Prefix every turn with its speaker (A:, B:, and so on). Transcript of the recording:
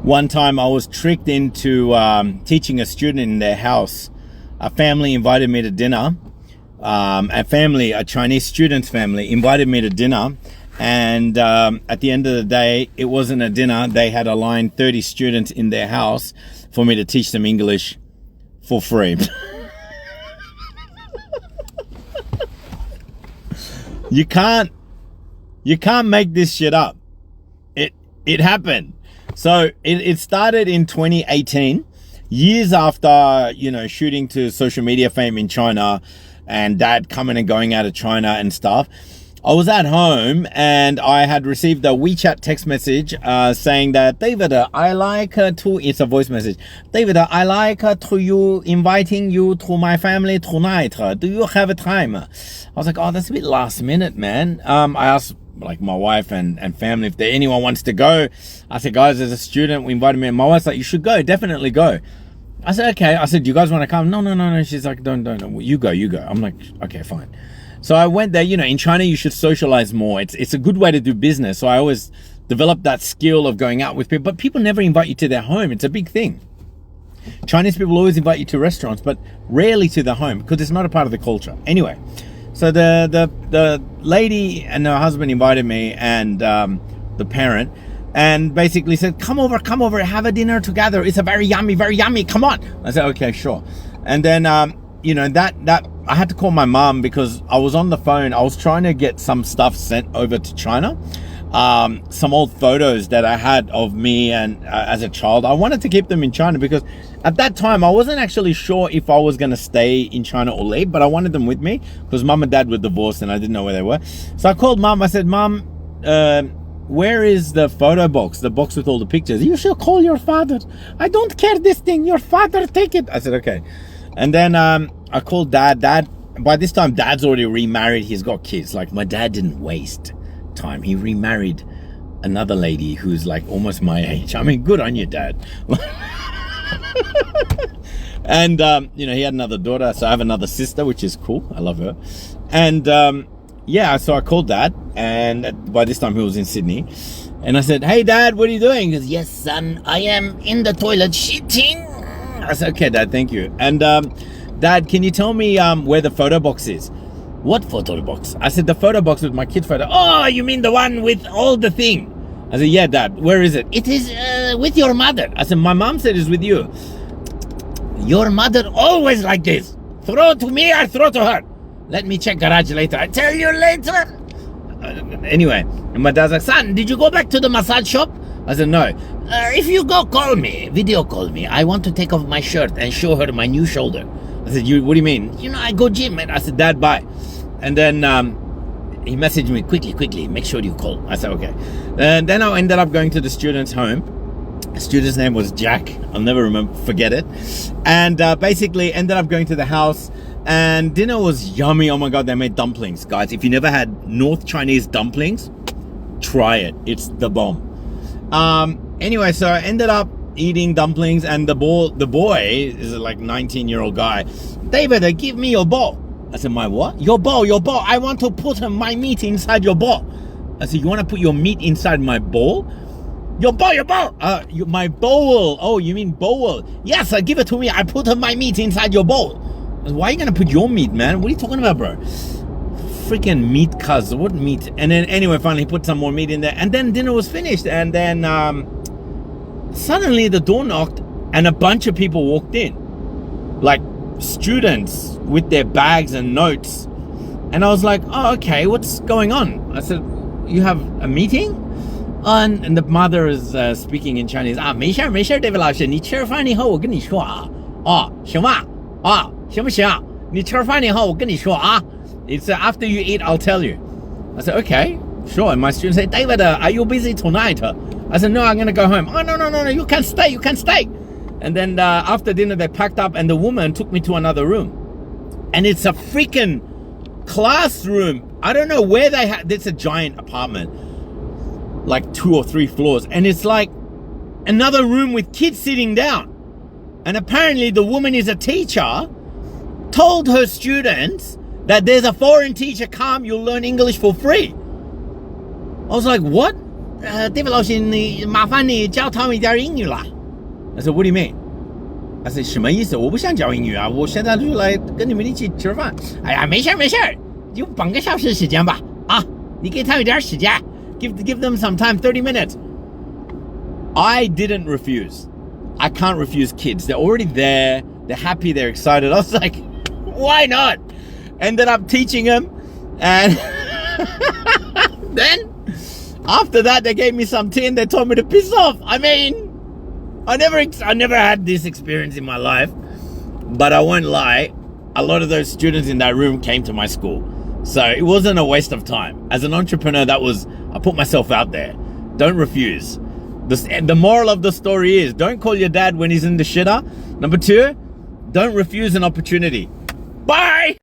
A: One time I was tricked into teaching a student in their house. A family invited me to dinner. A Chinese student's family invited me to dinner. And at the end of the day, it wasn't a dinner. They had aligned 30 students in their house for me to teach them English for free. You can't make this shit up. It happened. So it started in 2018, years after, shooting to social media fame in China and dad coming and going out of China and stuff. I was at home and I had received a WeChat text message saying that, David, I like to, it's a voice message. David, I like to you inviting you to my family tonight. Do you have a time? I was like, oh, that's a bit last minute, man. I asked like my wife and family if anyone wants to go. I said, guys, there's a student we invited me, and my wife's like, you should go, definitely go. I said, okay. I said, do you guys want to come? No. She's like, don't. You go. I'm like, okay, fine. So I went there. In China, you should socialize more. It's a good way to do business. So I always developed that skill of going out with people, but people never invite you to their home. It's a big thing. Chinese people always invite you to restaurants, but rarely to their home because it's not a part of the culture. Anyway, so the lady and her husband invited me and the parent, and basically said, come over, have a dinner together. It's a very yummy, come on. I said, okay, sure. And then, that I had to call my mom because I was on the phone. I was trying to get some stuff sent over to China. Some old photos that I had of me and as a child. I wanted to keep them in China because at that time I wasn't actually sure if I was going to stay in China or leave, but I wanted them with me because mom and dad were divorced and I didn't know where they were. So I called mom. I said, Mom, where is the photo box, the box with all the pictures? You should call your father. I don't care this thing. Your father, take it. I said, okay. And then I called dad. By this time, dad's already remarried. He's got kids. Like, my dad didn't waste time. He remarried another lady who's like almost my age. I mean, good on you, dad. And, he had another daughter. So I have another sister, which is cool. I love her. And, so I called dad. And by this time, he was in Sydney. And I said, hey, dad, what are you doing? He goes, yes, son, I am in the toilet shitting. I said, okay, dad, thank you. And, dad, can you tell me where the photo box is? What photo box? I said, the photo box with my kid photo. Oh, you mean the one with all the thing? I said, yeah, dad, where is it? It is with your mother. I said, my mom said it's with you. Your mother always like this. Throw to me, I throw to her. Let me check garage later. I tell you later. Anyway, and my dad's like, son, did you go back to the massage shop? I said, no. If you go, call me, video call me. I want to take off my shirt and show her my new shoulder. I said, what do you mean? I go gym. And I said, dad, bye. And then he messaged me, quickly, make sure you call. I said, okay. And then I ended up going to the student's home. The student's name was Jack. I'll never forget it. And basically ended up going to the house. And dinner was yummy. Oh my God, they made dumplings. Guys, if you never had North Chinese dumplings, try it. It's the bomb. Anyway, so I ended up eating dumplings, and the boy is like 19-year-old guy. David, give me your bowl. I said, my what? Your bowl. I want to put my meat inside your bowl. I said, you want to put your meat inside my bowl? Your bowl. My bowl. Oh, you mean bowl? Yes, give it to me. I put my meat inside your bowl. I said, why are you going to put your meat, man? What are you talking about, bro? Freaking meat, cuz. What meat? And then anyway, finally he put some more meat in there, and then dinner was finished. And then suddenly the door knocked and a bunch of people walked in, like students with their bags and notes. And I was like, oh, okay, what's going on? I said, you have a meeting? And the mother is speaking in Chinese. 没事 David 老师，你吃饭以后我跟你说啊，行吧，行不行？你吃饭以后我跟你说啊。It's after you eat, I'll tell you. I said, okay, sure. And my student said, David, are you busy tonight? I said, no, I'm going to go home. Oh, no, you can stay. And then after dinner, they packed up and the woman took me to another room. And it's a freaking classroom. I don't know where they had, it's a giant apartment, like 2 or 3 floors. And it's like another room with kids sitting down. And apparently the woman is a teacher, told her students that there's a foreign teacher, come, you'll learn English for free. I was like, what? David 老师，你麻烦你教他们一点英语啦。I said, what do you mean? I said, 什么意思？我不想教英语啊，我现在就来跟你们一起吃饭。哎呀，没事没事，就半个小时时间吧。啊，你给他们一点时间 ，give them some time, 30 minutes. I didn't refuse. I can't refuse kids. They're already there. They're happy. They're excited. I was like, why not? Ended up teaching them, and then after that, they gave me some tea and they told me to piss off. I mean, I never had this experience in my life, but I won't lie. A lot of those students in that room came to my school, so it wasn't a waste of time. As an entrepreneur, I put myself out there. Don't refuse. The moral of the story is don't call your dad when he's in the shitter. Number 2, don't refuse an opportunity. Bye!